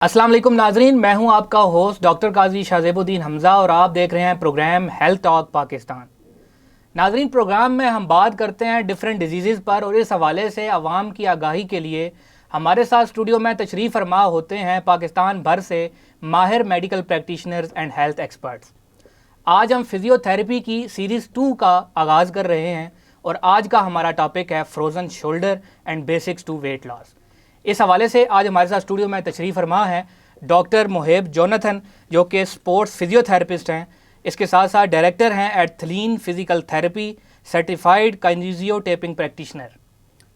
अस्सलाम वालेकुम नाजरीन, मैं हूं आपका होस्ट डॉक्टर काजी शाहजेबुद्दीन हमज़ा और आप देख रहे हैं प्रोग्राम हेल्थ टॉक पाकिस्तान। नाजरीन, प्रोग्राम में हम बात करते हैं डिफरेंट डिजीज़ पर और इस हवाले से आवाम की आगाही के लिए हमारे साथ स्टूडियो में तशरीफ़ फरमा होते हैं पाकिस्तान भर से माहिर medical practitioners and health experts. आज हम फिज़ियोथेरेपी की सीरीज़ 2 का आगाज़ कर रहे हैं और आज का हमारा टॉपिक है frozen shoulder and basics to weight loss. इस हवाले से आज हमारे साथ स्टूडियो में तशरीफ़ फरमा है डॉक्टर मोहेब जोनाथन, जो कि स्पोर्ट्स फिजियोथेरेपिस्ट हैं। इसके साथ साथ डायरेक्टर हैं एट थलीन physical therapy, certified kinesiotaping practitioner.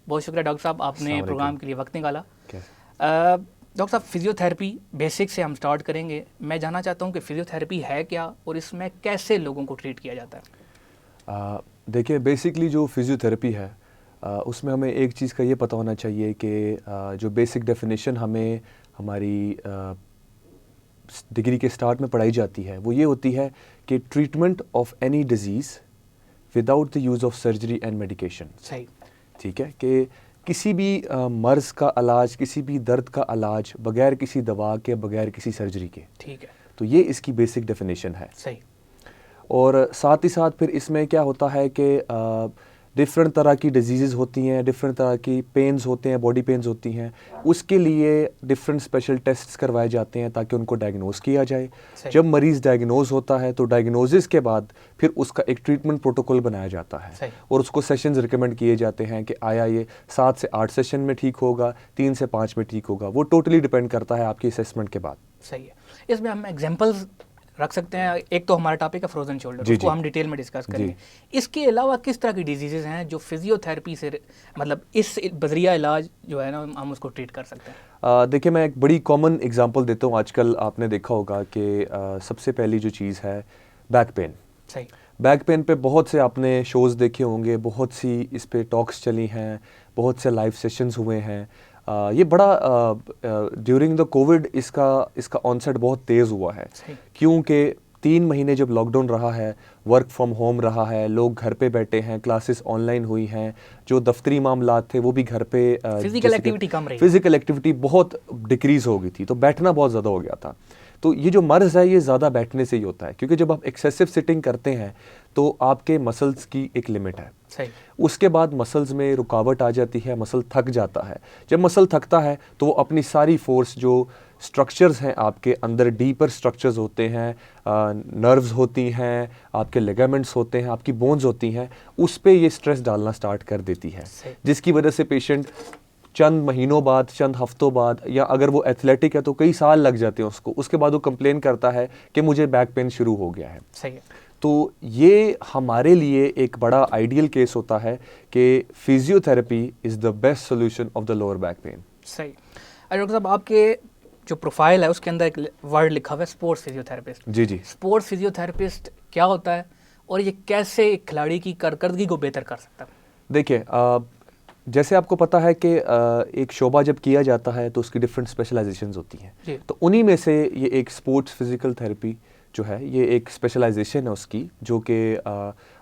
बहुत शुक्रिया डॉक्टर साहब, आपने प्रोग्राम के लिए वक्त निकाला। डॉक्टर साहब, फिजियोथेरेपी बेसिक से हम स्टार्ट करेंगे। मैं जानना चाहता हूँ कि फ़िज़ियोथेरेपी है क्या और इसमें कैसे लोगों को ट्रीट किया जाता है। देखिए, बेसिकली जो फिजियोथेरेपी है उसमें हमें एक चीज़ का ये पता होना चाहिए कि जो बेसिक डेफिनेशन हमें हमारी डिग्री के स्टार्ट में पढ़ाई जाती है वो ये होती है कि treatment of any disease without the use of surgery and medication. सही, ठीक है, कि किसी भी मर्ज़ का इलाज, किसी भी दर्द का इलाज बगैर किसी दवा के, बगैर किसी सर्जरी के। ठीक है, तो ये इसकी बेसिक डेफिनेशन है। सही। और साथ ही साथ फिर इसमें क्या होता है कि डिफरेंट तरह की डिजीज़ होती हैं, डिफरेंट तरह की पेन्स होते हैं, बॉडी पेन्स होती हैं। उसके लिए डिफरेंट स्पेशल टेस्ट्स करवाए जाते हैं ताकि उनको डायग्नोस किया जाए। जब मरीज़ डायग्नोस होता है तो डायग्नोसिस के बाद फिर उसका एक ट्रीटमेंट प्रोटोकॉल बनाया जाता है और उसको सेशंस रिकमेंड किए जाते हैं कि आया ये 7 से 8 सेशन में ठीक होगा, 3 से 5 में ठीक होगा। वो टोटली डिपेंड करता है आपकी असेसमेंट के बाद। सही है। इसमें हम एग्जांपल्स रख सकते हैं। एक तो हमारा टॉपिक है फ्रोजन शोल्डर, उसको हम डिटेल में डिस्कस करेंगे। इसके अलावा किस तरह की डिजीज़ेज़ हैं जो फिजियोथेरेपी से मतलब इस बजरिया इलाज जो है ना हम उसको ट्रीट कर सकते हैं। देखिए, मैं एक बड़ी कॉमन एग्जांपल देता हूँ। आजकल आपने देखा होगा कि सबसे पहली जो चीज़ है बैक पेन। सही। बैक पेन पे बहुत से आपने शोज़ देखे होंगे, बहुत सी इस पे टॉक्स चली हैं, बहुत से लाइव सेशंस हुए हैं। ये बड़ा ड्यूरिंग द कोविड इसका ऑनसेट बहुत तेज़ हुआ है, क्योंकि 3 महीने जब लॉकडाउन रहा है, वर्क फ्रॉम होम रहा है, लोग घर पे बैठे हैं, क्लासेस ऑनलाइन हुई हैं, जो दफ्तरी मामलात थे वो भी घर पे, फिजिकल एक्टिविटी कम रही, फिजिकल एक्टिविटी बहुत डिक्रीज़ हो गई थी, तो बैठना बहुत ज़्यादा हो गया था। तो ये जो मर्ज़ है ये ज़्यादा बैठने से ही होता है, क्योंकि जब आप एक्सेसिव सिटिंग करते हैं तो आपके मसल्स की एक लिमिट है। सही। उसके बाद मसल्स में रुकावट आ जाती है, मसल थक जाता है। जब मसल थकता है तो वो अपनी सारी फोर्स, जो स्ट्रक्चर्स हैं आपके अंदर, डीपर स्ट्रक्चर्स होते हैं, नर्व्स होती हैं, आपके लिगामेंट्स होते हैं, आपकी बोन्स होती हैं, उस पे ये स्ट्रेस डालना स्टार्ट कर देती है, जिसकी वजह से पेशेंट चंद महीनों बाद, चंद हफ्तों बाद, या अगर वो एथलेटिक है तो कई साल लग जाते हैं उसको, उसके बाद वो कंप्लेन करता है कि मुझे बैक पेन शुरू हो गया है। सही है। तो ये हमारे लिए एक बड़ा आइडियल केस होता है कि physiotherapy is the best solution of the lower back pain. सही। डॉक्टर साहब, आपके जो प्रोफाइल है उसके अंदर एक वर्ड लिखा हुआ है स्पोर्ट्स फिजियोथेरेपिस्ट। जी जी। स्पोर्ट्स फिजियोथेरेपिस्ट क्या होता है और ये कैसे एक खिलाड़ी की कारकर्दगी को बेहतर कर सकता है? देखिए, जैसे आपको पता है कि एक शोबा जब किया जाता है तो उसकी डिफरेंट स्पेशलाइजेशंस होती हैं, तो उन्हीं में से ये एक स्पोर्ट्स फिजिकल थेरेपी जो है ये एक स्पेशलाइजेशन है उसकी, जो कि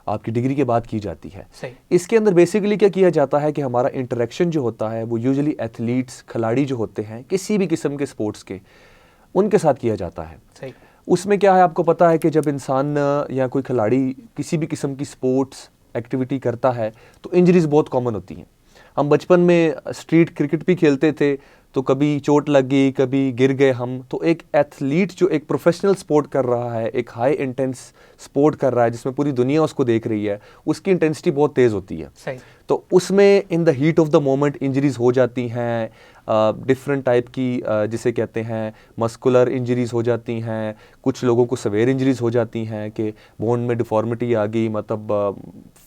आपकी डिग्री के बाद की जाती है। सही। इसके अंदर बेसिकली क्या किया जाता है कि हमारा इंटरेक्शन जो होता है वो यूजुअली एथलीट्स, खिलाड़ी जो होते हैं किसी भी किस्म के स्पोर्ट्स के, उनके साथ किया जाता है। सही। उसमें क्या है, आपको पता है कि जब इंसान या कोई खिलाड़ी किसी भी किस्म की स्पोर्ट्स एक्टिविटी करता है तो इंजरीज बहुत कॉमन होती हैं। हम बचपन में स्ट्रीट क्रिकेट भी खेलते थे तो कभी चोट लग गई, कभी गिर गए हम। तो एक एथलीट जो एक प्रोफेशनल स्पोर्ट कर रहा है, एक हाई इंटेंस स्पोर्ट कर रहा है जिसमें पूरी दुनिया उसको देख रही है, उसकी इंटेंसिटी बहुत तेज़ होती है। सही। तो उसमें in the heat of the moment injuries हो जाती हैं, डिफरेंट टाइप की जिसे कहते हैं मस्कुलर इंजरीज हो जाती हैं, कुछ लोगों को सवेयर इंजरीज हो जाती हैं कि बोन में डिफॉर्मिटी आ गई, मतलब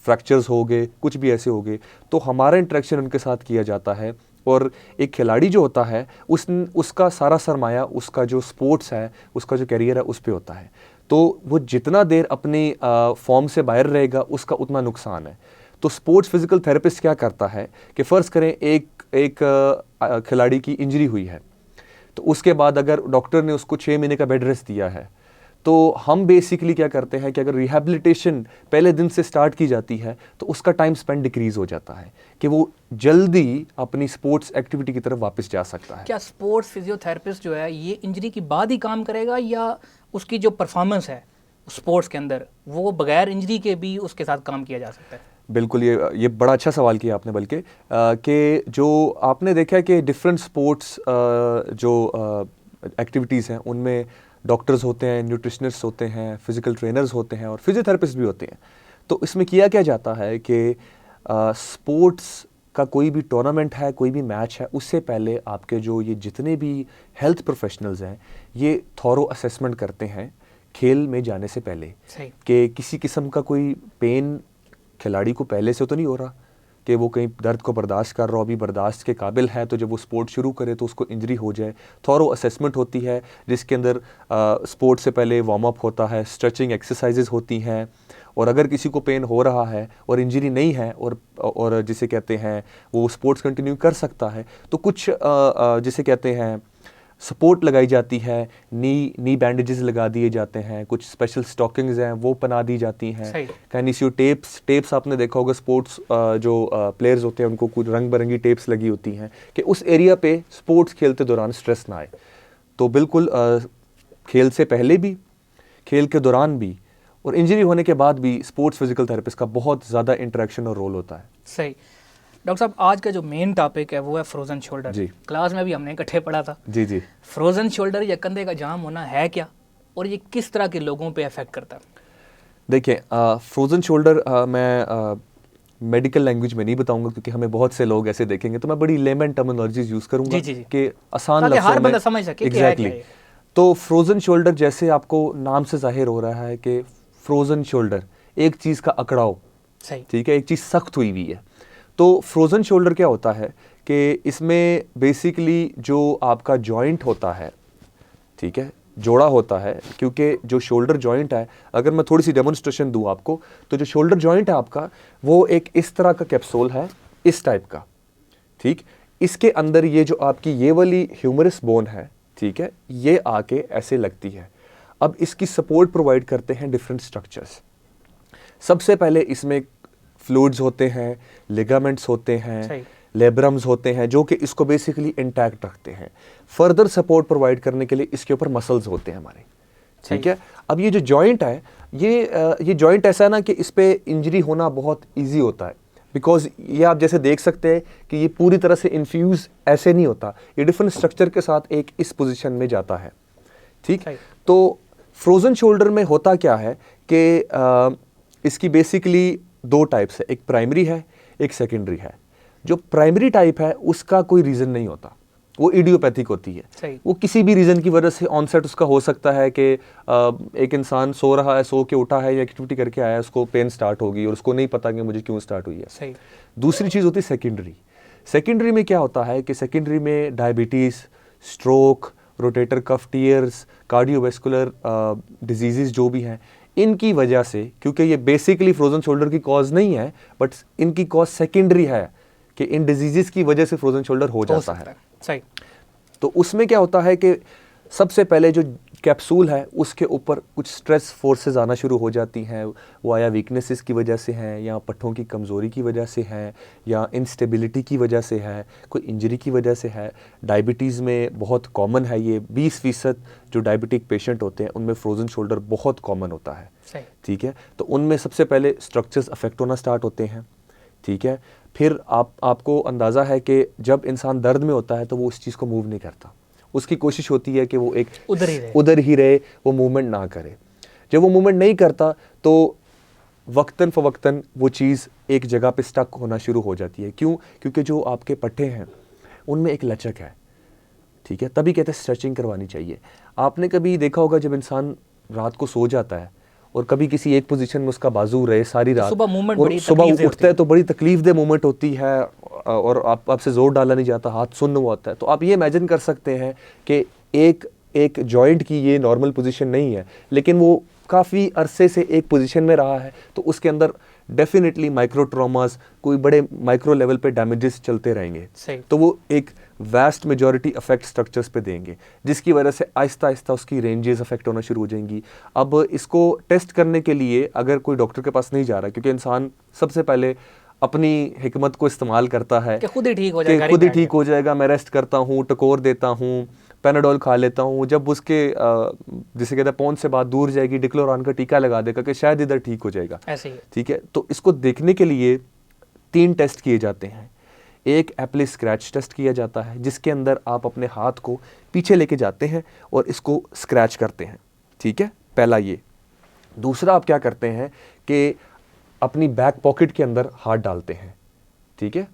फ्रैक्चर्स हो गए, कुछ भी ऐसे हो गए। तो हमारा इंटरेक्शन उनके साथ किया जाता है और एक खिलाड़ी जो होता है उसका सारा सरमाया, उसका जो स्पोर्ट्स है, उसका जो कैरियर है उस पर होता है। तो वो जितना देर अपनी फॉर्म से बाहर रहेगा उसका उतना नुकसान है। तो स्पोर्ट्स फिजिकल थेरेपिस्ट क्या करता है कि फ़र्ज़ करें एक खिलाड़ी की इंजरी हुई है, तो उसके बाद अगर डॉक्टर ने उसको 6 महीने का बेड रेस्ट दिया है तो हम बेसिकली क्या करते हैं कि अगर रिहैबिलिटेशन पहले दिन से स्टार्ट की जाती है तो उसका टाइम स्पेंड डिक्रीज हो जाता है कि वो जल्दी अपनी स्पोर्ट्स एक्टिविटी की तरफ वापस जा सकता है। क्या स्पोर्ट्स फिजियोथेरेपिस्ट जो है ये इंजरी के बाद ही काम करेगा, या उसकी जो परफॉर्मेंस है स्पोर्ट्स के अंदर वो बगैर इंजरी के भी उसके साथ काम किया जा सकता है? बिल्कुल, ये बड़ा अच्छा सवाल किया आपने, बल्कि कि जो आपने देखा है कि डिफरेंट स्पोर्ट्स जो एक्टिविटीज़ हैं उनमें डॉक्टर्स होते हैं, न्यूट्रिशनिस्ट होते हैं, फिजिकल ट्रेनर्स होते हैं और फिजियोथेरेपिस्ट भी होते हैं। तो इसमें किया क्या जाता है कि स्पोर्ट्स का कोई भी टूर्नामेंट है, कोई भी मैच है, उससे पहले आपके जो ये जितने भी हेल्थ प्रोफेशनल्स हैं ये थॉरो असेसमेंट करते हैं खेल में जाने से पहले कि किसी किस्म का कोई पेन खिलाड़ी को पहले से तो नहीं हो रहा कि वो कहीं दर्द को बर्दाश्त कर रहा हो, अभी बर्दाश्त के काबिल है, तो जब वो स्पोर्ट शुरू करे तो उसको इंजरी हो जाए। थॉरो असेसमेंट होती है जिसके अंदर स्पोर्ट से पहले वार्म अप होता है, स्ट्रेचिंग एक्सरसाइजेज होती हैं, और अगर किसी को पेन हो रहा है और इंजरी नहीं है और जिसे कहते हैं वो स्पोर्ट्स कंटिन्यू कर सकता है, तो कुछ जिसे कहते हैं सपोर्ट लगाई जाती है, नी बैंडेजेस लगा दिए जाते हैं, कुछ स्पेशल स्टॉकिंग्स हैं वो पहना दी जाती हैं, कैनिसियो टेप्स आपने देखा होगा, स्पोर्ट्स जो प्लेयर्स होते हैं उनको कुछ रंग बिरंगी टेप्स लगी होती हैं कि उस एरिया पे स्पोर्ट्स खेलते दौरान स्ट्रेस ना आए। तो बिल्कुल खेल से पहले भी, खेल के दौरान भी और इंजरी होने के बाद भी स्पोर्ट्स फिजिकल थेरेपिस्ट का बहुत ज़्यादा इंटरेक्शन और रोल होता है। सही। डॉक्टर साहब, आज का जो मेन टॉपिक है वो है फ्रोजन शोल्डर। जी। क्लास में भी हमने इकट्ठे पढ़ा था। जी जी। फ्रोजन शोल्डर या कंधे का जाम होना है क्या, और ये किस तरह के लोगों पे अफेक्ट करता है? देखिए, फ्रोजन शोल्डर मैं मेडिकल लैंग्वेज में नहीं बताऊंगा क्योंकि हमें बहुत से लोग ऐसे देखेंगे, तो मैं बड़ी लेमन टर्मिनोलॉजीज यूज करूंगा कि आसान लफ्ज़ों में हर बंदा समझ सके। एग्जैक्टली। तो फ्रोजन शोल्डर जैसे आपको नाम से जाहिर हो रहा है कि फ्रोजन शोल्डर एक चीज़ का अकड़ाव, ठीक है, एक चीज़ सख्त हुई हुई है। तो फ्रोजन शोल्डर क्या होता है कि इसमें बेसिकली जो आपका जॉइंट होता है, ठीक है, जोड़ा होता है, क्योंकि जो शोल्डर जॉइंट है, अगर मैं थोड़ी सी डेमोन्स्ट्रेशन दूं आपको, तो जो शोल्डर जॉइंट है आपका वो एक इस तरह का कैप्सूल है, इस टाइप का, ठीक। इसके अंदर ये जो आपकी ये वाली ह्यूमरस बोन है, ठीक है, ये आके ऐसे लगती है। अब इसकी सपोर्ट प्रोवाइड करते हैं डिफरेंट स्ट्रक्चर्स। सबसे पहले इसमें फ्लूइड्स होते हैं, लिगामेंट्स होते हैं, लेब्रम्स होते हैं जो कि इसको बेसिकली इंटैक्ट रखते हैं। फर्दर सपोर्ट प्रोवाइड करने के लिए इसके ऊपर मसल्स होते हैं हमारे, ठीक है। अब ये जो जॉइंट है, ये जॉइंट ऐसा है ना कि इस पे इंजरी होना बहुत इजी होता है, बिकॉज ये आप जैसे देख सकते हैं कि ये पूरी तरह से इन्फ्यूज ऐसे नहीं होता, ये डिफरेंट स्ट्रक्चर के साथ एक इस पोजिशन में जाता है, ठीक। तो फ्रोजन शोल्डर में होता क्या है कि इसकी बेसिकली दो टाइप्स है, एक प्राइमरी है, एक सेकेंडरी है। जो प्राइमरी टाइप है उसका कोई रीज़न नहीं होता, वो इडियोपैथिक होती है। वो किसी भी रीज़न की वजह से ऑनसेट उसका हो सकता है कि एक इंसान सो रहा है, सो के उठा है या एक्टिविटी करके आया है, उसको पेन स्टार्ट होगी और उसको नहीं पता कि मुझे क्यों स्टार्ट हुई है। दूसरी चीज़ होती है सेकेंडरी। सेकेंडरी में क्या होता है कि सेकेंडरी में diabetes, stroke, rotator cuff tears, cardiovascular disease जो भी हैं, इनकी वजह से, क्योंकि ये बेसिकली फ्रोजन शोल्डर की कॉज नहीं है, बट इनकी कॉज सेकेंडरी है कि इन डिजीजेस की वजह से फ्रोजन शोल्डर हो जाता है। सही। तो उसमें क्या होता है कि सबसे पहले जो कैप्सूल है उसके ऊपर कुछ स्ट्रेस फोर्सेस आना शुरू हो जाती हैं। वो या वीकनेसेस की वजह से हैं, या पट्ठों की कमज़ोरी की वजह से हैं, या इंस्टेबिलिटी की वजह से है, कोई इंजरी की वजह से है। डायबिटीज़ में बहुत कॉमन है ये, 20% जो डायबिटिक पेशेंट होते हैं उनमें फ्रोजन शोल्डर बहुत कॉमन होता है, ठीक है। तो उनमें सबसे पहले स्ट्रक्चर्स अफेक्ट होना स्टार्ट होते हैं, ठीक है। फिर आपको अंदाज़ा है कि जब इंसान दर्द में होता है तो वो उस चीज़ को मूव नहीं करता, उसकी कोशिश होती है कि वो एक उधर ही रहे, वो मूवमेंट ना करे। जब वो मूवमेंट नहीं करता तो वक्तन फ़वक्तन वो चीज़ एक जगह पे स्टक होना शुरू हो जाती है। क्यों? क्योंकि जो आपके पट्टे हैं उनमें एक लचक है, ठीक है। तभी कहते हैं स्ट्रेचिंग करवानी चाहिए। आपने कभी देखा होगा जब इंसान रात को सो जाता है और कभी किसी एक पोजीशन में उसका बाजू रहे सारी रात, सुबह उठता है तो बड़ी तकलीफदेह मूवमेंट होती है और आपसे जोर डाला नहीं जाता, हाथ सुन्न हुआ होता है। तो आप ये इमेजिन कर सकते हैं कि एक जॉइंट की ये नॉर्मल पोजीशन नहीं है, लेकिन वो काफ़ी अरसे से एक पोजीशन में रहा है, तो उसके अंदर डेफिनेटली माइक्रो ट्रॉमास, कोई बड़े माइक्रो लेवल पे डैमेजेस चलते रहेंगे। तो वो एक वास्ट मेजॉरिटी अफेक्ट स्ट्रक्चर्स पे देंगे, जिसकी वजह से आहिस्ता आहिस्ता उसकी रेंजेस अफेक्ट होना शुरू हो जाएंगी। अब इसको टेस्ट करने के लिए अगर कोई डॉक्टर के पास नहीं जा रहा, क्योंकि इंसान सबसे पहले अपनी हिकमत को इस्तेमाल करता है कि खुद ही ठीक हो जाएगा, खुद ही ठीक हो जाएगा, मैं रेस्ट करता हूँ, टकोर देता हूँ, पैनाडोल खा लेता हूँ, जब उसके जिसे कहते हैं पौंछ से बात दूर जाएगी, डिक्लोरान का टीका लगा देगा कि शायद इधर ठीक हो जाएगा। ऐसे ही ठीक है, तो इसको देखने के लिए 3 टेस्ट किए जाते हैं। एक एप्ली स्क्रैच टेस्ट किया जाता है, जिसके अंदर आप अपने हाथ को पीछे लेके जाते हैं और इसको स्क्रैच करते हैं। ठीक है, पहला ये। दूसरा आप क्या करते हैं कि अपनी बैक पॉकेट के अंदर हाथ डालते हैं। ठीक है,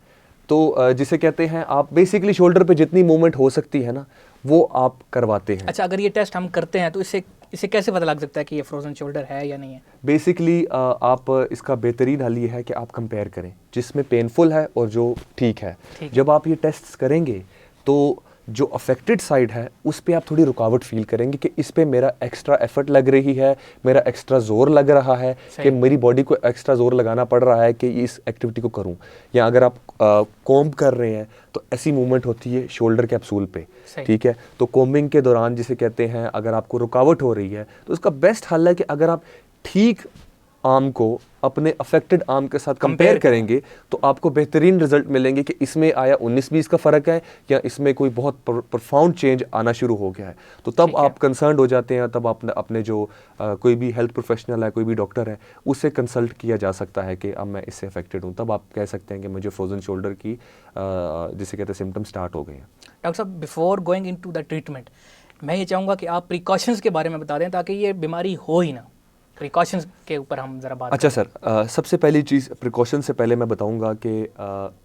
तो जिसे कहते हैं आप बेसिकली शोल्डर पे जितनी मूवमेंट हो सकती है ना, वो आप करवाते हैं। अच्छा, अगर ये टेस्ट हम करते हैं तो इससे कैसे पता लग सकता है कि ये फ्रोजन शोल्डर है या नहीं है? बेसिकली आप इसका बेहतरीन हल ये है कि आप कंपेयर करें जिसमें पेनफुल है और जो ठीक है। जब आप ये टेस्ट करेंगे तो जो अफेक्टेड साइड है उस पे आप थोड़ी रुकावट फील करेंगे कि इस पे मेरा एक्स्ट्रा एफर्ट लग रही है, मेरा एक्स्ट्रा जोर लग रहा है, कि मेरी बॉडी को एक्स्ट्रा जोर लगाना पड़ रहा है कि इस एक्टिविटी को करूं। या अगर आप कॉम्ब कर रहे हैं तो ऐसी मूवमेंट होती है शोल्डर कैप्सूल पे। ठीक है, तो कॉम्बिंग के दौरान जिसे कहते हैं अगर आपको रुकावट हो रही है तो उसका बेस्ट हल है कि अगर आप ठीक आर्म को अपने अफेक्टेड आर्म के साथ कंपेयर करेंगे तो आपको बेहतरीन रिजल्ट मिलेंगे कि इसमें आया 19-20 का फ़र्क है या इसमें कोई बहुत प्रोफाउंड चेंज आना शुरू हो गया है। तो तब आप कंसर्न हो जाते हैं, तब अपने जो कोई भी हेल्थ प्रोफेशनल है, कोई भी डॉक्टर है, उससे कंसल्ट किया जा सकता है कि अब मैं इससे अफेक्टेड हूँ। तब आप कह सकते हैं कि मुझे फ्रोजन शोल्डर की जिसे कहते हैं सिम्टम स्टार्ट हो गए हैं। डॉक्टर साहब, before going into the treatment, मैं ये चाहूँगा कि आप प्रिकॉशंस के बारे में बता दें ताकि ये बीमारी हो ही ना। प्रिकॉशंस के ऊपर हम ज़रा बात अच्छा सर, सबसे पहली चीज़ प्रिकॉशन से पहले मैं बताऊंगा कि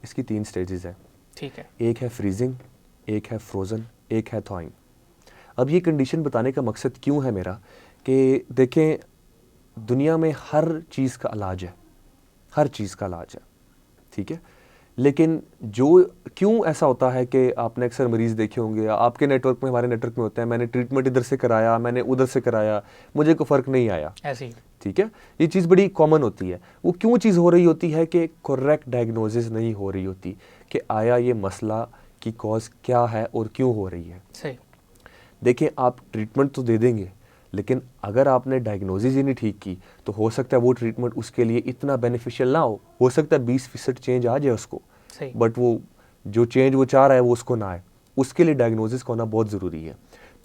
इसकी 3 स्टेजेस हैं। ठीक है, एक है फ्रीजिंग, एक है फ्रोज़न, एक है थॉइंग। अब ये कंडीशन बताने का मकसद क्यों है मेरा कि देखें, दुनिया में हर चीज़ का इलाज है, हर चीज़ का इलाज है। ठीक है, लेकिन जो क्यों ऐसा होता है कि आपने अक्सर मरीज़ देखे होंगे, आपके नेटवर्क में, हमारे नेटवर्क में होता है, मैंने ट्रीटमेंट इधर से कराया, मैंने उधर से कराया, मुझे कोई फ़र्क नहीं आया। ऐसे ही। ठीक है, ये चीज़ बड़ी कॉमन होती है। वो क्यों चीज़ हो रही होती है कि करेक्ट डायग्नोसिस नहीं हो रही होती कि आया ये मसला की कॉज क्या है और क्यों हो रही है। सही। देखें, आप ट्रीटमेंट तो दे देंगे, लेकिन अगर आपने डायग्नोसिस ही नहीं ठीक की तो हो सकता है वो ट्रीटमेंट उसके लिए इतना बेनिफिशियल ना हो सकता है 20% चेंज आ जाए उसको, बट वो जो चेंज वो चाह रहा है वो उसको ना आए। उसके लिए डायग्नोसिस का होना बहुत ज़रूरी है।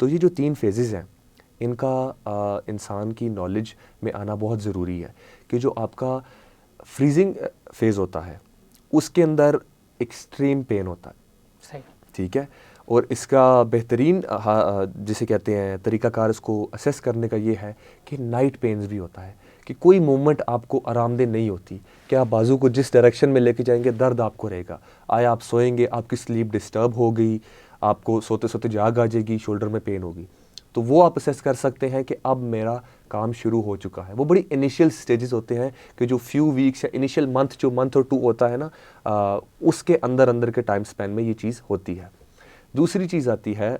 तो ये जो 3 फेजेज़ हैं, इनका इंसान की नॉलेज में आना बहुत ज़रूरी है कि जो आपका फ्रीजिंग फेज़ होता है उसके अंदर एक्सट्रीम पेन होता है। सही। ठीक है, और इसका बेहतरीन जिसे कहते हैं तरीक़ाकार इसको असेस करने का ये है कि नाइट पेन्स भी होता है, कि कोई मूवमेंट आपको आरामदेह नहीं होती, कि आप बाजू को जिस डायरेक्शन में लेके जाएंगे दर्द आपको रहेगा। आया आप सोएंगे, आपकी स्लीप डिस्टर्ब हो गई, आपको सोते सोते जाग आ जाएगी, शोल्डर में पेन होगी, तो वो आप असेस कर सकते हैं कि अब मेरा काम शुरू हो चुका है। वो बड़ी इनिशियल स्टेजेस होते हैं कि जो फ्यू वीक्स या इनिशियल मंथ, जो मंथ और 2 होता है ना, उसके अंदर अंदर के टाइम स्पैन में ये चीज़ होती है। दूसरी चीज़ आती है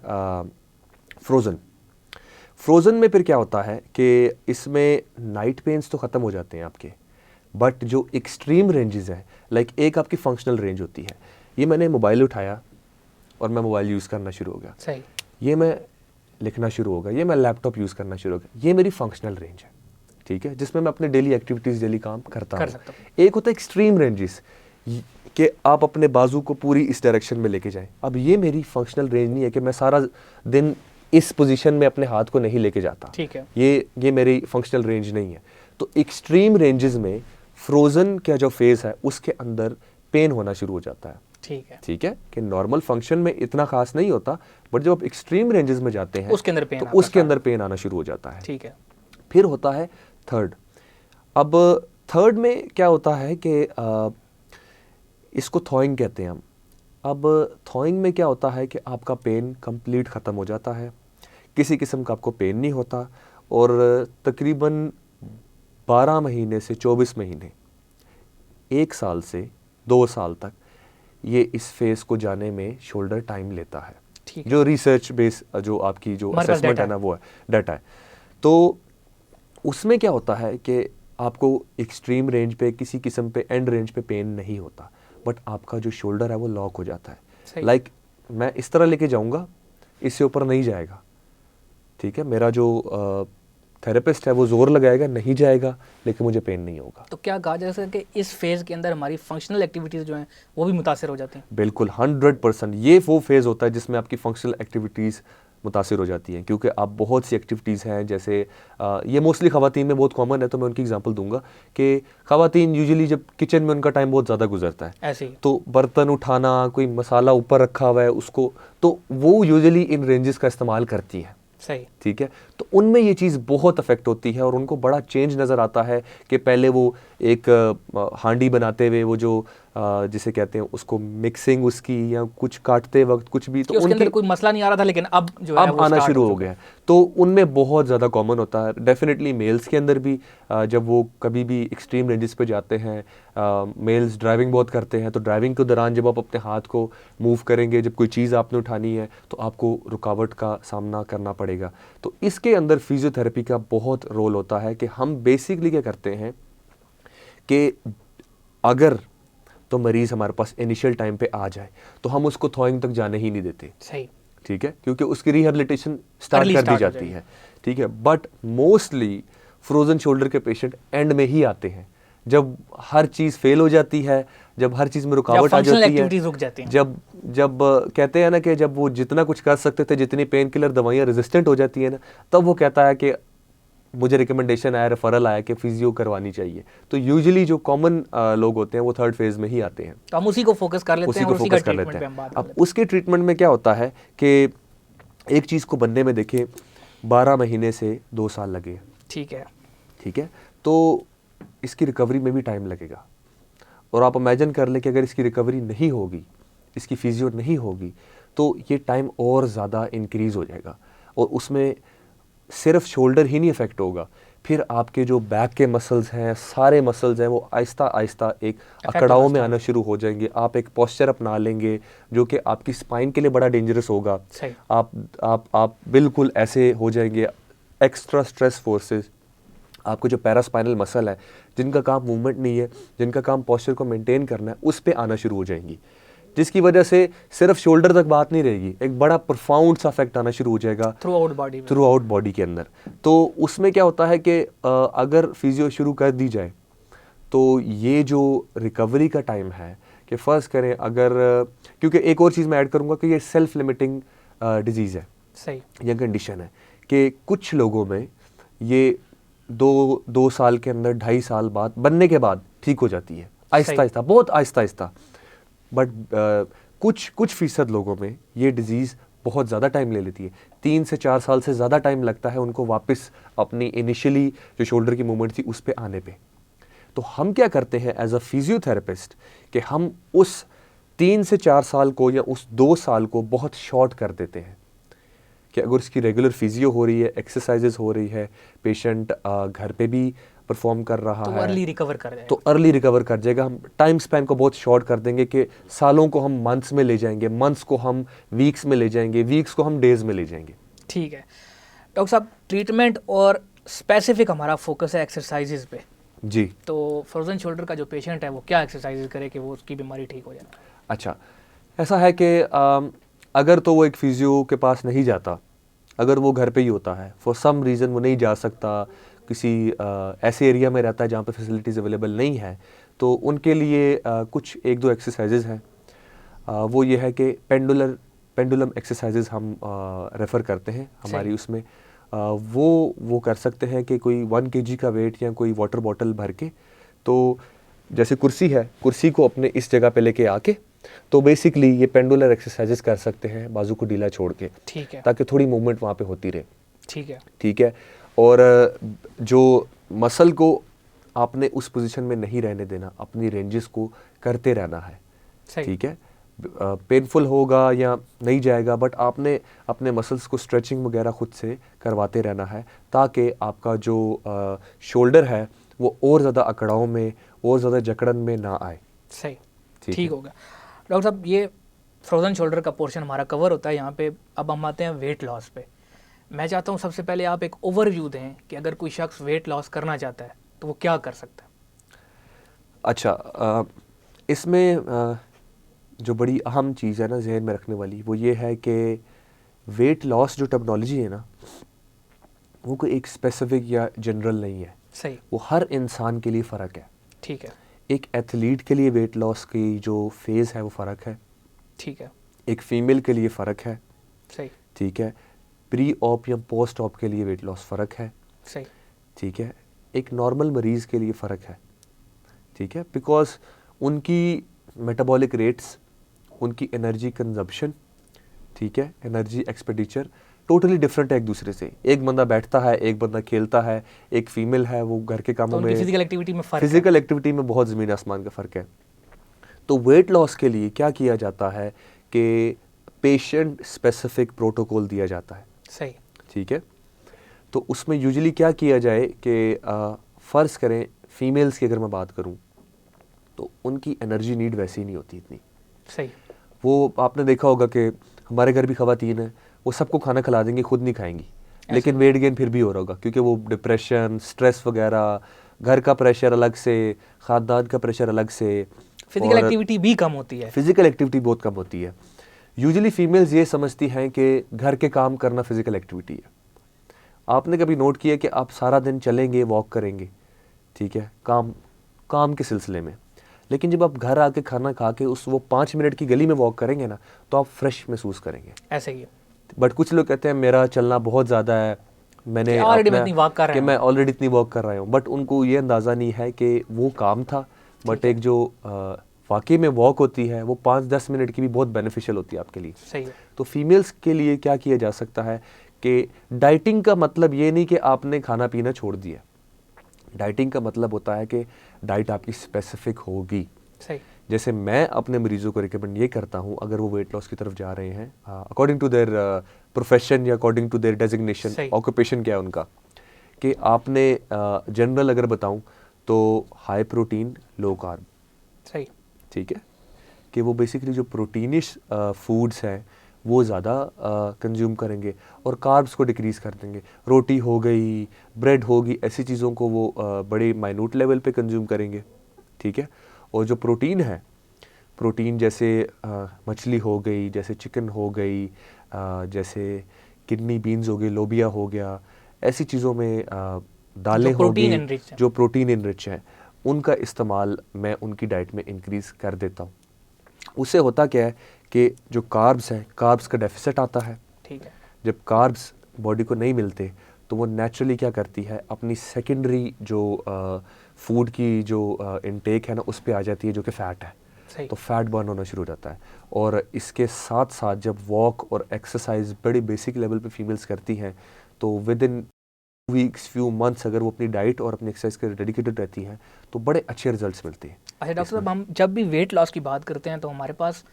फ्रोज़न। फ्रोज़न में फिर क्या होता है कि इसमें नाइट पेन्स तो ख़त्म हो जाते हैं आपके, बट जो एक्सट्रीम रेंजेस हैं, लाइक एक आपकी फंक्शनल रेंज होती है, ये मैंने मोबाइल उठाया और मैं मोबाइल यूज़ करना शुरू हो गया, सही। ये मैं लिखना शुरू हो गया, ये मैं लैपटॉप यूज़ करना शुरू हो गया, ये मेरी फंक्शनल रेंज है। ठीक है, जिसमें मैं अपने डेली एक्टिविटीज़, डेली काम करता हूँ। एक होता है एक्सट्रीम रेंजेस कि आप अपने बाजू को पूरी इस डायरेक्शन में लेके जाएं। अब ये मेरी फंक्शनल रेंज नहीं है कि मैं सारा दिन इस पोजीशन में अपने हाथ को नहीं लेके जाता। ठीक है, ये मेरी फंक्शनल रेंज नहीं है। तो एक्सट्रीम रेंजेस में फ्रोज़न का जो फेज़ है उसके अंदर पेन होना शुरू हो जाता है। ठीक है, कि नॉर्मल फंक्शन में इतना खास नहीं होता, बट जब आप एक्सट्रीम रेंजेस में जाते हैं उसके अंदर पेन, तो उसके अंदर पेन आना शुरू हो जाता है। ठीक है। फिर होता है थर्ड। अब थर्ड में क्या होता है कि इसको थॉइंग कहते हैं हम। अब थॉइंग में क्या होता है कि आपका पेन कंप्लीट ख़त्म हो जाता है, किसी किस्म का आपको पेन नहीं होता, और तकरीबन 12 महीने से 24 महीने, 1 साल से 2 साल तक ये इस फेज़ को जाने में शोल्डर टाइम लेता है। जो रिसर्च बेस जो आपकी जो असेसमेंट है ना, वो है डाटा है। तो उसमें क्या होता है कि आपको एक्सट्रीम रेंज पे, किसी किस्म पे, एंड रेंज पे पेन नहीं होता, बट आपका जो शोल्डर है वो लॉक हो जाता है। लाइक मैं इस तरह लेके जाऊंगा, इससे ऊपर नहीं जाएगा, ठीक है। मेरा जो थेरेपिस्ट है वो जोर लगाएगा, नहीं जाएगा, लेकिन मुझे पेन नहीं होगा। तो क्या कहा जा सकता है कि इस फेज़ के अंदर हमारी फंक्शनल एक्टिविटीज़ जो हैं वो भी मुतासर हो जाती हैं? बिल्कुल 100%। ये वो फेज़ होता है जिसमें आपकी फंक्शनल एक्टिविटीज़ मुतासिर हो जाती हैं, क्योंकि आप बहुत सी एक्टिविटीज़ हैं, जैसे ये मोस्टली ख़वातीन में बहुत कॉमन है, तो मैं उनकी एग्जांपल दूंगा कि ख़वातीन यूजुअली जब किचन में उनका टाइम बहुत ज़्यादा गुजरता है, ऐसे ही तो बर्तन उठाना, कोई मसाला ऊपर रखा हुआ है उसको, तो वो यूजुअली इन रेंजेस का इस्तेमाल करती हैं, सही, ठीक है। तो उनमें ये चीज़ बहुत अफेक्ट होती है और उनको बड़ा चेंज नज़र आता है कि पहले वो एक हांडी बनाते हुए वो जो जिसे कहते हैं उसको मिक्सिंग उसकी या कुछ काटते वक्त कुछ भी, तो उसके अंदर कोई मसला नहीं आ रहा था, लेकिन अब जो है अब वो आना start शुरू हो चुका गया है। तो उनमें बहुत ज़्यादा कॉमन होता है। डेफिनेटली मेल्स के अंदर भी जब वो कभी भी एक्सट्रीम रेंजेस पे जाते हैं, मेल्स ड्राइविंग बहुत करते हैं, तो ड्राइविंग के दौरान जब आप अपने हाथ को मूव करेंगे, जब कोई चीज़ आपने उठानी है, तो आपको रुकावट का सामना करना पड़ेगा। तो इसके अंदर फिजियोथेरेपी का बहुत रोल होता है कि हम बेसिकली क्या करते हैं कि अगर तो मरीज़ हमारे पास इनिशियल टाइम पे आ जाए तो हम उसको थॉइंग तक जाने ही नहीं देते, सही, ठीक है, क्योंकि उसकी रिहेबिलिटेशन स्टार्ट Early कर दी start हो जाती है, ठीक है। बट मोस्टली फ्रोजन शोल्डर के पेशेंट एंड में ही आते हैं, जब हर चीज़ फेल हो जाती है, जब हर चीज़ में रुकावट आ फंक्शनल जाती है, एक्टिविटीज रुक जाती हैं, जब जब कहते हैं ना कि जब वो जितना कुछ कर सकते थे, जितनी पेन किलर दवाइयाँ रेजिस्टेंट हो जाती है ना, तब वो कहता है कि मुझे रिकमेंडेशन आया, रेफरल आया कि फिजियो करवानी चाहिए। तो यूजुअली जो कॉमन लोग होते हैं वो थर्ड फेज में ही आते हैं, तो हम उसी को फोकस कर लेते उसी हैं को और उसी का फोकस कर ट्रीटमेंट लेते पे हम हैं। बात कर अब लेते उसके ट्रीटमेंट में क्या होता है कि एक चीज़ को बनने में देखें 12 महीने से 2 साल लगे, हैं। ठीक है, ठीक है, तो इसकी रिकवरी में भी टाइम लगेगा। और आप इमेजिन कर लें कि अगर इसकी रिकवरी नहीं होगी, इसकी फिजियो नहीं होगी, तो ये टाइम और ज़्यादा इंक्रीज़ हो जाएगा। और उसमें सिर्फ शोल्डर ही नहीं इफेक्ट होगा, फिर आपके जो बैक के मसल्स हैं, सारे मसल्स हैं, वो आहिस्ता आहिस्ता एक अकड़ाव में आना शुरू हो जाएंगे। आप एक पोस्चर अपना लेंगे जो कि आपकी स्पाइन के लिए बड़ा डेंजरस होगा। सही, आप बिल्कुल ऐसे हो जाएंगे। एक्स्ट्रा स्ट्रेस फोर्सेस, आपको जो पैरास्पाइनल मसल है, जिनका काम मूवमेंट नहीं है, जिनका काम पोस्चर को मेंटेन करना है, उस पे आना शुरू हो जाएंगी, जिसकी वजह से सिर्फ शोल्डर तक बात नहीं रहेगी, एक बड़ा प्रोफाउंड सा इफेक्ट आना शुरू हो जाएगा थ्रू आउट बॉडी के अंदर। तो उसमें क्या होता है कि अगर फिजियो शुरू कर दी जाए तो ये जो रिकवरी का टाइम है कि फ़र्ज़ करें अगर, क्योंकि एक और चीज़ मैं ऐड करूँगा कि ये सेल्फ लिमिटिंग डिजीज़ है, सही, या कंडीशन है कि कुछ लोगों में ये दो साल के अंदर, 2.5 साल बाद बनने के बाद ठीक हो जाती है, आहिस्ता आहिस्ता, बहुत आहिस्ता आहिस्ता। बट कुछ फीसद लोगों में ये डिज़ीज़ बहुत ज़्यादा टाइम ले लेती है, 3 से 4 साल से ज़्यादा टाइम लगता है उनको वापस अपनी इनिशियली जो शोल्डर की मूवमेंट थी उस पे आने पे। तो हम क्या करते हैं एज अ फिजियोथेरेपिस्ट कि हम उस 3 से 4 साल को या उस 2 साल को बहुत शॉर्ट कर देते हैं कि अगर उसकी रेगुलर फिजियो हो रही है, एक्सरसाइजेज हो रही है, पेशेंट घर पे भी परफॉर्म कर रहा तो है, अर्ली रिकवर कर जाएगा, तो अर्ली रिकवर कर जाएगा। हम टाइम स्पैन को बहुत शॉर्ट कर देंगे कि सालों को हम मंथ्स में ले जाएंगे, मंथ्स को हम वीक्स में ले जाएंगे, वीक्स को हम डेज में ले जाएंगे। ठीक है डॉक्टर साहब, ट्रीटमेंट और स्पेसिफिक हमारा फोकस है एक्सरसाइजेज पे। जी, तो फ्रोजन शोल्डर का जो पेशेंट है वो क्या एक्सरसाइजेज करे कि वो उसकी बीमारी ठीक हो जाए? अच्छा, ऐसा है कि अगर तो वो एक फिजियो के पास नहीं जाता, अगर वो घर पे ही होता है, फॉर सम रीज़न वो नहीं जा सकता, किसी ऐसे एरिया में रहता है जहाँ पे फैसिलिटीज़ अवेलेबल नहीं है, तो उनके लिए कुछ 1-2 एक्सरसाइजेज हैं। वो ये है कि पेंडुलम एक्सरसाइजेज हम रेफ़र करते हैं हमारी उसमें। वो कर सकते हैं कि कोई 1 kg का वेट या कोई वाटर बॉटल भर के, तो जैसे कुर्सी है, कुर्सी को अपने इस जगह पे लेके आके, तो बेसिकली ये पेंडुलर एक्सरसाइजेस कर सकते हैं बाजू को ढीला छोड़ के, ठीक है, ताकि थोड़ी मूवमेंट वहाँ पे होती रहे। ठीक है, ठीक है। और जो मसल को आपने उस पोजीशन में नहीं रहने देना, अपनी रेंजेस को करते रहना है, ठीक है। पेनफुल होगा या नहीं जाएगा, बट आपने अपने मसल्स को स्ट्रेचिंग वगैरह खुद से करवाते रहना है, ताकि आपका जो शोल्डर है वो और ज़्यादा अकड़ाव में, और ज़्यादा जकड़न में ना आए। सही, ठीक होगा। डॉक्टर साहब, ये फ्रोजन शोल्डर का पोर्शन हमारा कवर होता है यहाँ पे। अब हम आते हैं वेट लॉस पे। मैं चाहता हूँ सबसे पहले आप एक ओवरव्यू दें कि अगर कोई शख्स वेट लॉस करना चाहता है तो वो क्या कर सकता है? अच्छा, इसमें जो बड़ी अहम चीज़ है ना जहन में रखने वाली, वो ये है कि वेट लॉस जो टर्मिनोलॉजी है ना, वो कोई एक स्पेसिफिक या जनरल नहीं है। सही। वो हर इंसान के लिए फ़र्क है। ठीक है। एक एथलीट के लिए वेट लॉस की जो फेज़ है वो फ़र्क है। ठीक है। एक फ़ीमेल के लिए फ़र्क है। सही। ठीक है। प्री ऑप या पोस्ट ऑप के लिए वेट लॉस फ़र्क है। सही। ठीक है। एक नॉर्मल मरीज़ के लिए फ़र्क है। ठीक है। बिकॉज उनकी मेटाबॉलिक रेट्स, उनकी एनर्जी कंजप्शन, ठीक है, एनर्जी एक्सपेंडिचर टोटली डिफरेंट है एक दूसरे से। एक बंदा बैठता है, एक बंदा खेलता है, एक फीमेल है वो घर के कामों में, फिजिकल एक्टिविटी में फ़र्क फिजिकल एक्टिविटी में बहुत ज़मीन आसमान का फ़र्क है। तो वेट लॉस के लिए क्या किया जाता है कि पेशेंट स्पेसिफिक प्रोटोकॉल दिया जाता है। सही। ठीक है। तो उसमें यूजुअली क्या किया जाए कि फ़र्ज़ करें फीमेल्स की अगर मैं बात करूं तो उनकी एनर्जी नीड वैसी नहीं होती इतनी। सही। वो आपने देखा होगा कि हमारे घर भी ख़वातीन हैं, वो सबको खाना खिला देंगी, खुद नहीं खाएंगी, लेकिन वेट गेन फिर भी हो रहा होगा क्योंकि वो डिप्रेशन, स्ट्रेस वगैरह, घर का प्रेशर अलग से, ख़ानदान का प्रेशर अलग से, फिजिकल एक्टिविटी भी कम होती है। फिजिकल एक्टिविटी बहुत कम होती है। यूजुअली फीमेल्स ये समझती हैं कि घर के काम करना फिजिकल एक्टिविटी है। आपने कभी नोट किया कि आप सारा दिन चलेंगे, वॉक करेंगे, ठीक है, काम के सिलसिले में, लेकिन जब आप घर आके खाना खा के वो 5 मिनट की गली में वॉक करेंगे ना, तो आप फ्रेश महसूस करेंगे। ऐसे ही। बट कुछ लोग कहते हैं मेरा चलना बहुत ज़्यादा है, मैंने ऑलरेडी मैं ऑलरेडी इतनी वॉक कर रहा हूँ, बट उनको ये अंदाज़ा नहीं है कि वो काम था। बट एक जो वाकई में वॉक होती है वो 5-10 मिनट की भी बहुत बेनिफिशियल होती है आपके लिए। सही है। तो फीमेल्स के लिए क्या किया जा सकता है कि डाइटिंग का मतलब ये नहीं कि आपने खाना पीना छोड़ दिया। डाइटिंग का मतलब होता है कि डाइट आपकी स्पेसिफिक होगी। सही। जैसे मैं अपने मरीजों को रिकमेंड ये करता हूँ, अगर वो वेट लॉस की तरफ जा रहे हैं अकॉर्डिंग टू देयर प्रोफेशन या according to their designation, occupation क्या है उनका, कि आपने जनरल अगर बताऊँ तो हाई प्रोटीन लो कार्ब। सही। ठीक है, कि वो बेसिकली जो प्रोटीनिश फूड्स हैं वो ज़्यादा कंज्यूम करेंगे और कार्ब्स को डिक्रीज़ कर देंगे। रोटी हो गई, ब्रेड होगी, ऐसी चीज़ों को वो बड़े माइन्यूट लेवल पे कंज्यूम करेंगे। ठीक है। और जो प्रोटीन है, प्रोटीन जैसे मछली हो गई, जैसे चिकन हो गई, जैसे किडनी बीन्स हो गई, लोबिया हो गया, ऐसी चीज़ों में दालें हो गई जो प्रोटीन इनरिच हैं, उनका इस्तेमाल मैं उनकी डाइट में इंक्रीज़ कर देता हूँ। उससे होता क्या है कि जो कार्ब्स हैं, कार्ब्स का डेफिसिट आता है। ठीक है। जब कार्ब्स बॉडी को नहीं मिलते तो वो नेचुरली क्या करती है, अपनी सेकेंडरी जो फूड की जो इनटेक है ना, उस पे आ जाती है, जो कि फ़ैट है। सही। तो फैट बर्न होना शुरू हो जाता है। और इसके साथ साथ जब वॉक और एक्सरसाइज बड़े बेसिक लेवल पे फीमेल्स करती हैं तो with in weeks, few months अगर वो अपनी डाइट और अपनी एक्सरसाइज के डेडिकेटेड रहती हैं तो बड़े अच्छे रिजल्ट्स मिलते हैं। अच्छा डॉक्टर साहब, हम जब भी वेट लॉस की बात करते हैं तो हमारे पास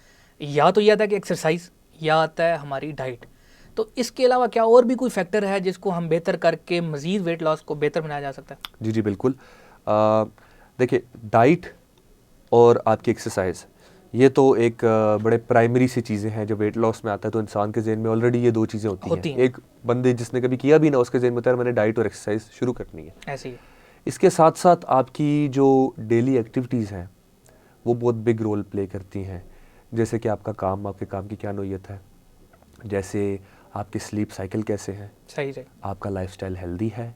या तो ये आता है कि एक्सरसाइज, या आता है हमारी डाइट। तो इसके अलावा क्या और भी कोई फैक्टर है जिसको हम बेहतर करके मज़ीद वेट लॉस को बेहतर बनाया जा सकता है? जी जी बिल्कुल। देखिए, डाइट और आपकी एक्सरसाइज, ये तो एक बड़े प्राइमरी सी चीज़ें हैं। जब वेट लॉस में आता है तो इंसान के जहन में ऑलरेडी ये 2 चीज़ें होती हैं। एक बंदे जिसने कभी किया भी ना, उसके जहन में होता है मैंने डाइट और एक्सरसाइज शुरू करनी है। ऐसे ही। इसके साथ साथ आपकी जो डेली एक्टिविटीज़ हैं वो बहुत बिग रोल प्ले करती हैं। जैसे कि आपका काम, आपके काम की क्या नौयत है, जैसे आपकी स्लीप साइकिल कैसे है, सही सही, आपका लाइफस्टाइल हेल्दी है,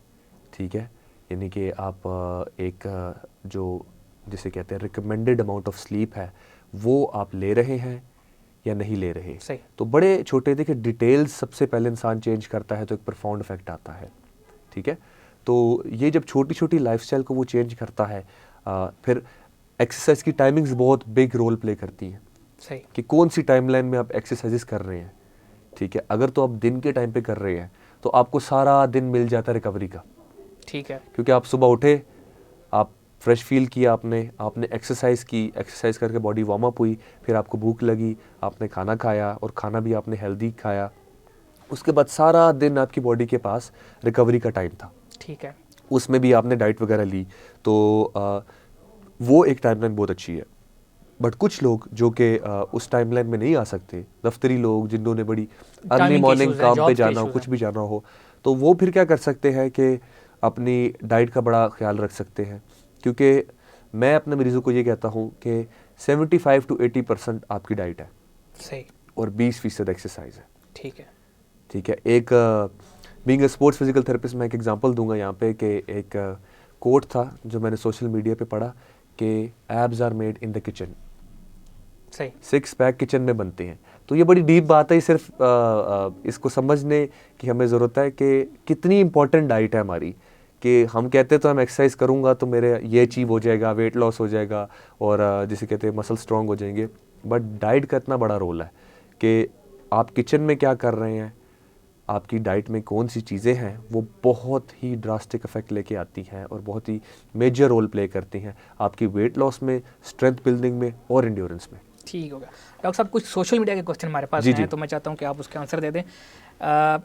ठीक है, यानी कि आप एक जो जिसे कहते हैं रिकमेंडेड अमाउंट ऑफ स्लीप है वो आप ले रहे हैं या नहीं ले रहे। सही। तो बड़े छोटे, देखिए डिटेल्स सबसे पहले इंसान चेंज करता है तो एक प्रोफाउंड इफेक्ट आता है। ठीक है। तो ये जब छोटी छोटी लाइफस्टाइल को वो चेंज करता है, फिर एक्सरसाइज की टाइमिंग्स बहुत बिग रोल प्ले करती हैं। सही। कि कौन सी टाइमलाइन में आप एक्सरसाइजेस कर रहे हैं। ठीक है। अगर तो आप दिन के टाइम पे कर रहे हैं तो आपको सारा दिन मिल जाता है रिकवरी का। ठीक है। क्योंकि आप सुबह उठे, आप फ्रेश फील किया, आपने एक्सरसाइज की, एक्सरसाइज करके बॉडी वार्म अप हुई, फिर आपको भूख लगी, आपने खाना खाया और खाना भी आपने हेल्दी खाया। उसके बाद सारा दिन आपकी बॉडी के पास रिकवरी का टाइम था। ठीक है। उसमें भी आपने डाइट वगैरह ली, तो वो एक टाइमलाइन बहुत अच्छी है। बट कुछ लोग जो कि उस टाइमलाइन में नहीं आ सकते, दफ्तरी लोग जिन्होंने बड़ी अर्ली मॉर्निंग काम पे जाना हो, कुछ भी जाना हो, तो वो फिर क्या कर सकते हैं कि अपनी डाइट का बड़ा ख्याल रख सकते हैं। क्योंकि मैं अपने मरीज़ों को ये कहता हूँ कि 75 to 80% आपकी डाइट है सही, और 20% एक्सरसाइज है। ठीक है। ठीक है। एक being a sports physical therapist मैं एक एग्जांपल दूंगा यहाँ पे कि एक कोट था जो मैंने सोशल मीडिया पे पढ़ा कि abs are made in the kitchen, सही, 6 पैक किचन में बनते हैं। तो ये बड़ी डीप बात है, सिर्फ इसको समझने की हमें ज़रूरत है कि कितनी इंपॉर्टेंट डाइट है हमारी। कि हम कहते तो हम एक्सरसाइज करूँगा तो मेरे ये अचीव हो जाएगा, वेट लॉस हो जाएगा और जिसे कहते हैं मसल स्ट्रॉन्ग हो जाएंगे, बट डाइट का इतना बड़ा रोल है कि आप किचन में क्या कर रहे हैं, आपकी डाइट में कौन सी चीज़ें हैं, वो बहुत ही ड्रास्टिक इफेक्ट लेके आती हैं और बहुत ही मेजर रोल प्ले करती हैं आपकी वेट लॉस में, स्ट्रेंथ बिल्डिंग में और एंड्योरेंस में। ठीक हो गया। डॉक्टर साहब, कुछ सोशल मीडिया के क्वेश्चन हमारे पास जी, हैं, जी। तो मैं चाहता हूं कि आप उसके आंसर दे दें।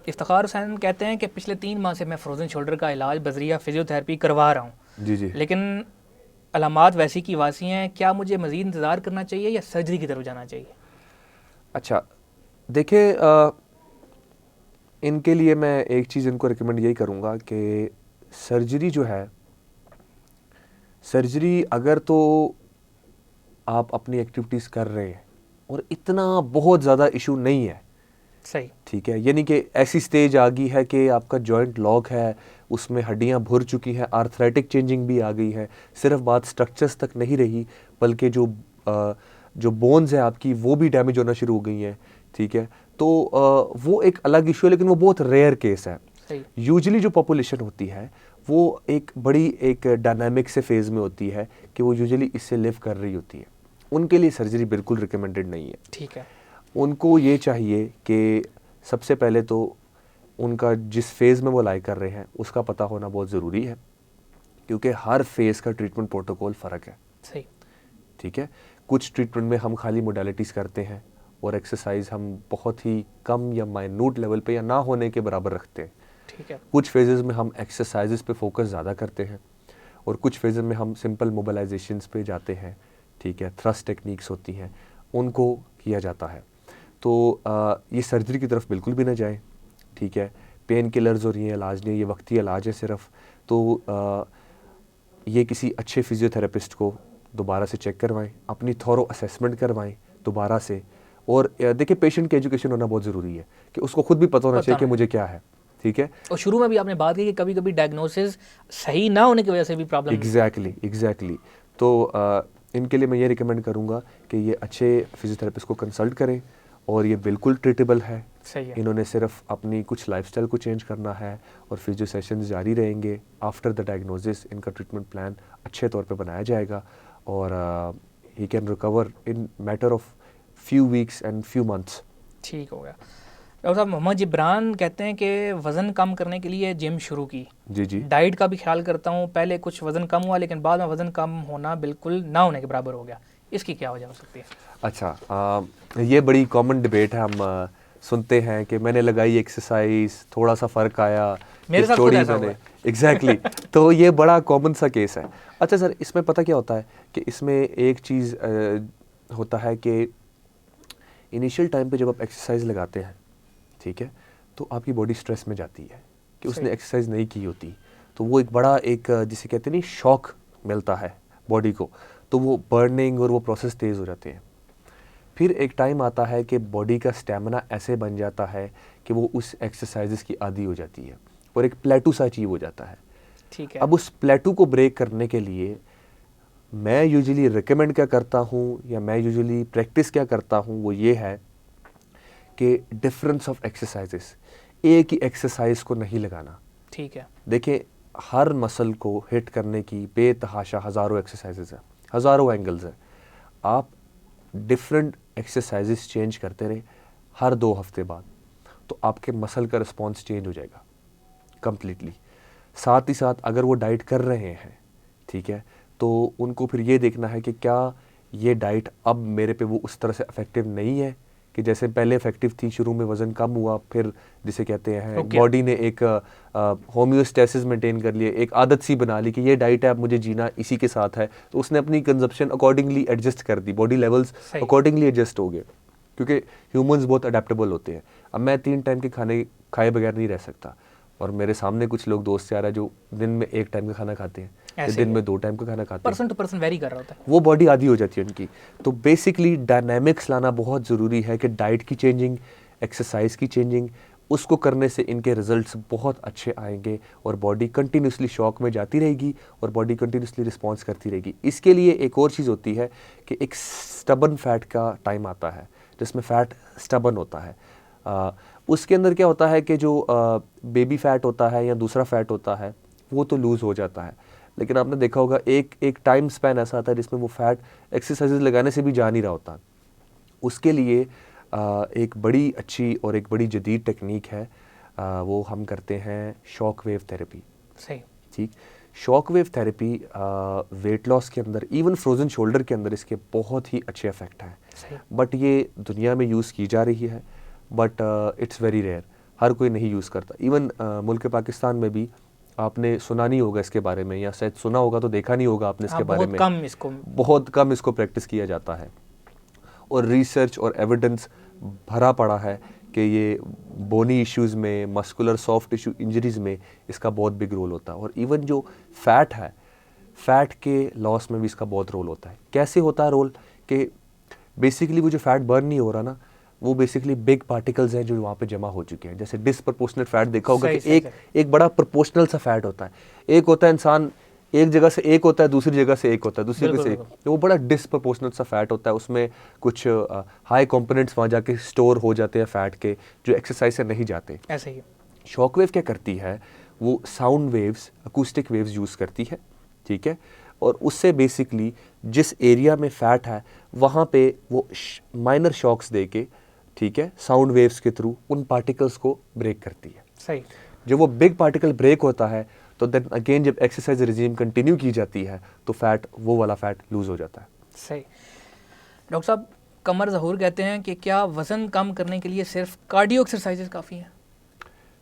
इफ्तिखार हुसैन कहते हैं कि पिछले 3 माह से मैं फ्रोजन शोल्डर का इलाज बजरिया फिजियोथेरेपी करवा रहा हूँ, जी जी। लेकिन अलामात वैसी की वासी हैं, क्या मुझे मज़ीद इंतज़ार करना चाहिए या सर्जरी की तरफ जाना चाहिए? अच्छा, देखिए इनके लिए मैं एक चीज़ इनको रिकमेंड यही करूँगा कि सर्जरी जो है, सर्जरी अगर तो आप अपनी एक्टिविटीज़ कर रहे हैं और इतना बहुत ज़्यादा इशू नहीं है, सही, ठीक है, यानी कि ऐसी स्टेज आ गई है कि आपका जॉइंट लॉक है, उसमें हड्डियां भुर चुकी हैं, आर्थराइटिक चेंजिंग भी आ गई है, सिर्फ बात स्ट्रक्चर्स तक नहीं रही बल्कि जो बोन्स है आपकी वो भी डैमेज होना शुरू हो गई हैं, ठीक है, तो वो एक अलग इशू है, लेकिन वो बहुत रेयर केस है। सही, यूजुअली जो पॉपुलेशन होती है वो एक बड़ी एक डायनामिक से फेज़ में होती है कि वो यूजुअली इससे लिव कर रही होती है, उनके लिए सर्जरी बिल्कुल रिकमेंडेड नहीं है। ठीक है, उनको ये चाहिए कि सबसे पहले तो उनका जिस फेज़ में वो लाई कर रहे हैं उसका पता होना बहुत ज़रूरी है, क्योंकि हर फेज़ का ट्रीटमेंट प्रोटोकॉल फ़र्क है। सही, ठीक है, कुछ ट्रीटमेंट में हम खाली मोडालिटीज़ करते हैं और एक्सरसाइज हम बहुत ही कम या माइन्यूट लेवल पे या ना होने के बराबर रखते हैं। ठीक है, कुछ फेजेस में हम एक्सरसाइजेस पे फोकस ज़्यादा करते हैं और कुछ फेजेस में हम सिंपल मोबिलाइजेशंस पे जाते हैं। ठीक है, थ्रस्ट टेक्निक्स होती हैं, उनको किया जाता है। तो ये सर्जरी की तरफ बिल्कुल भी ना जाएं। ठीक है, पेन किलर्स और ये इलाज नहीं, ये वक्ती इलाज है सिर्फ। तो ये किसी अच्छे फिजियोथेरेपिस्ट को दोबारा से चेक करवाएं, अपनी थॉरो असेसमेंट करवाएं दोबारा से। और देखिए, पेशेंट की एजुकेशन होना बहुत ज़रूरी है कि उसको खुद भी पता होना चाहिए कि मुझे क्या है। ठीक है, और शुरू में भी आपने बात की कि कभी कभी डायग्नोसिस सही ना होने की वजह से भी प्रॉब्लम। एग्जैक्टली। तो इनके लिए मैं ये रिकमेंड करूँगा कि ये अच्छे फिजियोथेरेपिस्ट को कंसल्ट करें और ये बिल्कुल ट्रीटेबल है। सही है। इन्होंने सिर्फ अपनी कुछ लाइफस्टाइल को चेंज करना है और फिजियो सेशंस जारी रहेंगे। आफ्टर द डायग्नोसिस इनका ट्रीटमेंट प्लान अच्छे तौर पे बनाया जाएगा और he can recover in matter of few weeks and few months. ठीक हो गया। डॉक्टर साहब, मोहम्मद जिब्रान कहते हैं कि वज़न कम करने के लिए जिम शुरू की, जी जी। डाइट का भी ख्याल करता हूँ, पहले कुछ वज़न कम हुआ लेकिन बाद में वज़न कम होना बिल्कुल ना होने के बराबर हो गया, इसकी क्या वजह हो सकती है? अच्छा, ये बड़ी कॉमन डिबेट है, हम सुनते हैं कि मैंने लगाई एक्सरसाइज, थोड़ा सा फ़र्क आया, मेरे साथ खुद ऐसा हुआ है। एग्जैक्टली। तो ये बड़ा कॉमन सा केस है। अच्छा सर, इसमें पता क्या होता है कि इसमें एक चीज़ होता है कि इनिशियल टाइम पे जब आप एक्सरसाइज लगाते हैं, ठीक है, तो आपकी बॉडी स्ट्रेस में जाती है कि उसने एक्सरसाइज नहीं की होती, तो वो एक बड़ा एक जिसे कहते हैं नहीं, शॉक मिलता है बॉडी को, तो वो बर्निंग और वो प्रोसेस तेज़ हो जाते हैं। फिर एक टाइम आता है कि बॉडी का स्टेमिना ऐसे बन जाता है कि वो उस एक्सरसाइजेस की आदी हो जाती है और एक प्लेटू सा अचीव हो जाता है। ठीक है। अब उस प्लेटू को ब्रेक करने के लिए मैं यूजुअली रिकमेंड क्या करता हूँ या मैं यूजुअली प्रैक्टिस क्या करता हूँ, वो ये है कि डिफरेंस ऑफ एक्सरसाइजेस, एक ही एक्सरसाइज को नहीं लगाना। ठीक है। देखिए, हर मसल को हिट करने की बेतहाशा हज़ारों एक्सरसाइजेस हैं, हज़ारों एंगल्स हैं। आप डिफरेंट एक्सरसाइजेस चेंज करते रहे हर 2 हफ्ते बाद, तो आपके मसल का रिस्पॉन्स चेंज हो जाएगा कंप्लीटली। साथ ही साथ अगर वो डाइट कर रहे हैं, ठीक है, तो उनको फिर ये देखना है कि क्या ये डाइट अब मेरे पे वो उस तरह से इफेक्टिव नहीं है कि जैसे पहले इफेक्टिव थी। शुरू में वज़न कम हुआ, फिर जिसे कहते हैं बॉडी ने एक होम्योस्टेसिस मेंटेन कर लिए, एक आदत सी बना ली कि ये डाइट है, अब मुझे जीना इसी के साथ है, तो उसने अपनी कंजप्शन अकॉर्डिंगली एडजस्ट कर दी, बॉडी लेवल्स अकॉर्डिंगली एडजस्ट हो गए, क्योंकि ह्यूमंस बहुत अडेप्टेबल होते हैं। अब मैं 3 टाइम के खाने खाए बगैर नहीं रह सकता, और मेरे सामने कुछ लोग दोस्त यार है जो दिन में 1 टाइम का खाना खाते हैं, या ऐसे दिन ही में 2 टाइम का खाना खाते हैं, पर्सन टू पर्सन वेरी कर रहा होता है। वो बॉडी आदी हो जाती है उनकी। तो बेसिकली डायनामिक्स लाना बहुत ज़रूरी है कि डाइट की चेंजिंग, एक्सरसाइज की चेंजिंग, उसको करने से इनके रिजल्ट्स बहुत अच्छे आएंगे और बॉडी कंटिन्यूसली शॉक में जाती रहेगी और बॉडी कंटिन्यूसली रिस्पॉन्स करती रहेगी। इसके लिए एक और चीज़ होती है कि एक स्टबन फैट का टाइम आता है जिसमें फ़ैट स्टबन होता है। उसके अंदर क्या होता है कि जो बेबी फैट होता है या दूसरा फैट होता है वो तो लूज़ हो जाता है, लेकिन आपने देखा होगा एक टाइम स्पैन ऐसा आता है जिसमें वो फैट एक्सरसाइजेज लगाने से भी जा नहीं रहा होता। उसके लिए एक बड़ी अच्छी और एक बड़ी जदीद टेक्निक है, वो हम करते हैं शॉक वेव थेरेपी। सही, ठीक, shock wave therapy weight loss के अंदर, इवन फ्रोज़न शोल्डर के अंदर इसके बहुत ही अच्छे इफेक्ट हैं। बट ये दुनिया में यूज़ की जा रही है, बट इट्स वेरी रेयर, हर कोई नहीं यूज़ करता। इवन मुल्क पाकिस्तान में भी आपने सुना नहीं होगा इसके बारे में, या शायद सुना होगा तो देखा नहीं होगा आपने इसके बारे में। बहुत कम इसको प्रैक्टिस किया जाता है और रिसर्च और एविडेंस भरा पड़ा है कि ये बोनी इश्यूज़ में, मस्कुलर सॉफ्ट टिश्यू इंजरीज़ में इसका बहुत बिग रोल होता है। और इवन जो फैट है, फैट के लॉस में भी इसका बहुत रोल होता है। कैसे होता है रोल कि बेसिकली वो जो फैट बर्न नहीं हो रहा ना, वो बेसिकली बिग पार्टिकल्स हैं जो वहाँ पे जमा हो चुके हैं। जैसे डिसप्रपोर्शनेट फैट देखा होगा कि एक बड़ा प्रोपोर्शनल सा फैट होता है। एक होता है इंसान एक जगह से एक होता है, दूसरी जगह से एक होता है, दूसरी जगह से एक, तो वो बड़ा डिसप्रपोर्शनेट सा फैट होता है। उसमें कुछ हाई कंपोनेंट्स वहाँ जाके स्टोर हो जाते हैं फैट के, जो एक्सरसाइज से नहीं जाते। ऐसे ही शॉक वेव क्या करती है, वो sound waves, acoustic waves use करती है, ठीक है, और उससे बेसिकली जिस एरिया में फैट है वहाँ पे वो माइनर शॉक्स दे के, ठीक है, साउंड वेव्स के थ्रू उन पार्टिकल्स को ब्रेक करती है। सही, जब वो बिग पार्टिकल ब्रेक होता है तो देन अगेन जब एक्सरसाइज रिजीम कंटिन्यू की जाती है तो फैट, वो वाला फैट लूज हो जाता है। सही। डॉक्टर साहब, कमर ज़हूर कहते हैं कि क्या वज़न कम करने के लिए सिर्फ कार्डियो एक्सरसाइजेज काफ़ी हैं?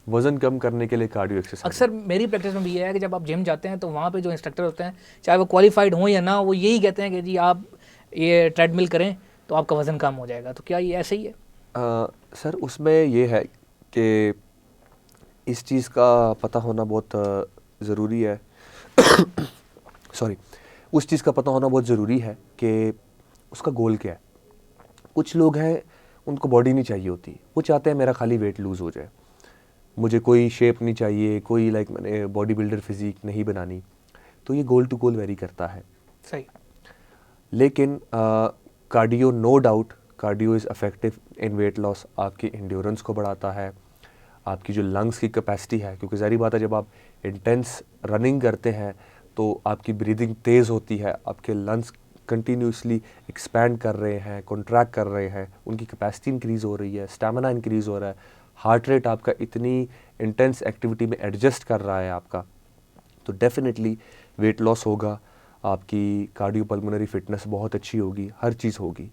वज़न कम करने के लिए कार्डियो एक्सरसाइज, अक्सर मेरी प्रैक्टिस में भी ये है कि जब आप जिम जाते हैं तो वहाँ पे जो इंस्ट्रक्टर होते हैं, चाहे वो क्वालिफाइड हों या ना, वो यही कहते हैं कि जी आप ये ट्रेडमिल करें तो आपका वज़न कम हो जाएगा। तो क्या ये ऐसे ही है? सर उसमें ये है कि इस चीज़ का पता होना बहुत ज़रूरी है सॉरी, उस चीज़ का पता होना बहुत ज़रूरी है कि उसका गोल क्या है। कुछ लोग हैं उनको बॉडी नहीं चाहिए होती, वो चाहते हैं मेरा खाली वेट लूज़ हो जाए, मुझे कोई शेप नहीं चाहिए, कोई मैंने बॉडी बिल्डर फिजिक नहीं बनानी। तो ये गोल टू गोल वेरी करता है। सही। लेकिन cardio, no doubt cardio is effective in weight loss. आपकी एंड्योरेंस को बढ़ाता है, आपकी जो लंग्स की कैपेसिटी है, क्योंकि ज़ाहिर बात है जब आप इंटेंस रनिंग करते हैं तो आपकी ब्रीदिंग तेज़ होती है, आपके लंग्स कंटिन्यूसली एक्सपैंड कर रहे हैं, कॉन्ट्रैक्ट कर रहे हैं, उनकी कैपेसिटी इंक्रीज़ हो रही है, स्टैमिना इंक्रीज़ हो रहा है, हार्ट रेट आपका इतनी इंटेंस एक्टिविटी में एडजस्ट कर रहा है आपका, तो डेफिनेटली वेट लॉस होगा, आपकी कार्डियोपल्मोनरी फिटनेस बहुत अच्छी होगी, हर चीज़ होगी।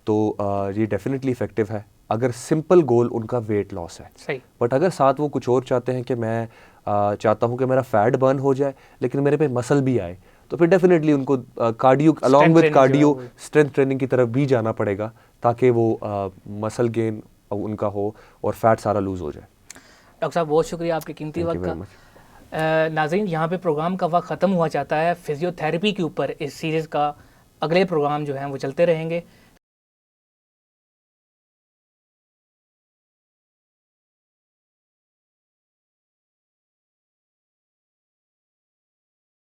तो ये डेफिनेटली इफ़ेक्टिव है अगर सिंपल गोल उनका वेट लॉस है। सही। बट अगर साथ वो कुछ और चाहते हैं कि मैं चाहता हूँ कि मेरा फैट बर्न हो जाए लेकिन मेरे पे मसल भी आए, तो फिर डेफिनेटली उनको cardio along with cardio strength training की तरफ भी जाना पड़ेगा ताकि वो मसल गेन उनका हो और फैट सारा लूज़ हो जाए। डॉक्टर साहब बहुत शुक्रिया आपके कीमती वक्त का। नाज़रीन, यहाँ पे प्रोग्राम का वक्त ख़त्म हुआ चाहता है। फिजियोथेरेपी के ऊपर इस सीरीज़ का अगले प्रोग्राम जो हैं वो चलते रहेंगे।